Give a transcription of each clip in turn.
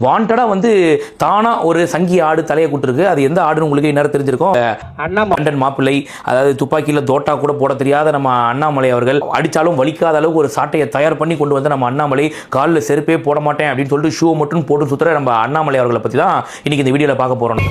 வாண்டடா வந்து தானா ஒரு சங்கி ஆடு தலையை கூட்டிருக்கு. அது எந்த ஆடுன்னு உங்களுக்கு நேரம் தெரிஞ்சிருக்கும். அண்ணாமண்டன் மாப்பிள்ளை, அதாவது துப்பாக்கியில தோட்டா கூட போட தெரியாத நம்ம அண்ணாமலை அவர்கள் அடிச்சாலும் வலிக்காத அளவுக்கு ஒரு சாட்டையை தயார் பண்ணி கொண்டு வந்து நம்ம அண்ணாமலை காலில் செருப்பே போட மாட்டேன் அப்படின்னு சொல்லிட்டு ஷூ மட்டும் போட்டு சுத்துற நம்ம அண்ணாமலை அவர்களை பத்தி தான் இன்னைக்கு இந்த வீடியோல பார்க்க போறோம்.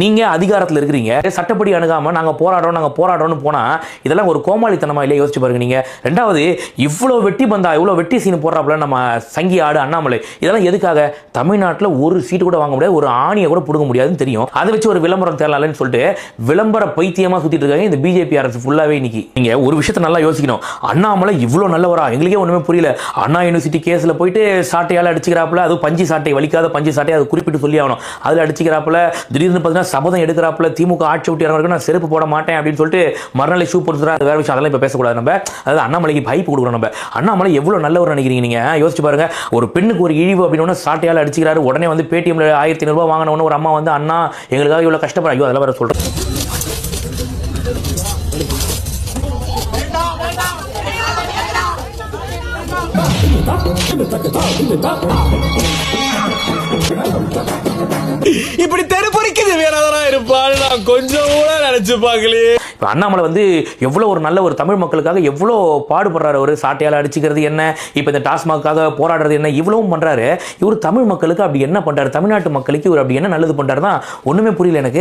நீங்க அதிகாரத்தில் இருக்கிறீங்க, சட்டப்படி அணுகாம நாங்க போராடுறோம்னு போனா இதெல்லாம் ஒரு கோமாளித்தனமா இல்லையா? யோசிச்சு பாருங்க. நீங்க ரெண்டாவது இவ்வளவு வெட்டி பந்தா இவ்வளவு வெட்டி சீன் போடுறாப்புல நம்ம சங்கி ஆடு அண்ணாமலை, இதெல்லாம் எதுக்காக? தமிழ்நாட்டில் ஒரு சீட்டு கூட வாங்க முடியாது, ஒரு ஆணியை கூட புடுங்க முடியாதுன்னு தெரியும். அதை வச்சு ஒரு விளம்பரம் தேரலாம்னு சொல்லிட்டு விளம்பர பைத்தியமா சுத்திட்டு இருக்காங்க இந்த பிஜேபி அரசு ஃபுல்லாவே. இன்னைக்கு நீங்க ஒரு விஷயத்தை நல்லா யோசிக்கணும். அண்ணாமலை இவ்வளவு நல்லவரா? எங்களுக்கே ஒண்ணுமே புரியல. அண்ணா யூனிவர்சிட்டி கேஸ்ல போயிட்டு சாட்டையால அடிச்சுக்கிறாப்புல, அது பஞ்சு சாட்டை, வலிக்காத பஞ்சு சாட்டை, அது குறிப்பிட்டு சொல்லி ஆகணும். அதுல அடிச்சுக்கிறாப்புல, திடீர்னு பார்த்தீங்கன்னா சபதம் எடுக்கிறாப்புல, திமுக ஆட்சி விட்டு இறங்க நான் செருப்பு போட மாட்டேன் அப்படின்னு சொல்லிட்டு மறுநாளை ஷூ போடுறா. அது வேற விஷயம், அதெல்லாம் இப்ப பேசக்கூடாது. நம்ம அதாவது அண்ணாமலைக்கு பைப் கொடுக்குறோம். நம்ம அண்ணாமலை எவ்வளவு நல்லவர் நினைக்கிறீங்க நீங்க? யோசிச்சு பாருங்க. ஒரு பெண்ணுக்கு ஒரு இழிவு அப்படின்னு சாட்டையால அடிச்சுக்கிறாரு. உடனே வந்து பேடிஎம்ல 1500 ரூபாய் வாங்கினவன ஒரு அம்மா வந்து அண்ணா எங்களுக்காக இவ்வளவு கஷ்டப்படுற, ஐயோ அதெல்லாம் வேற சொல்றேன். இப்படி தெருப்பறிக்கிறது வேறதா இருப்பான்னு நான் கொஞ்சம் கூட நினைச்சு பார்க்கலையே. அண்ணாமலை வந்து எவ்வளவு ஒரு நல்ல ஒரு தமிழ் மக்களுக்காக எவ்வளவு பாடுபடுறாரு. ஒரு சாட்டையால அடிச்சுக்கிறது என்ன, இப்ப இந்த டாஸ்மாக்காக போராடுறது என்ன, இவ்வளவும் பண்றாரு. இவர் தமிழ் மக்களுக்கு அப்படி என்ன பண்றாரு? தமிழ்நாட்டு மக்களுக்கு இவர் அப்படி என்ன நல்லது பண்றாருன்னா ஒண்ணுமே புரியல எனக்கு.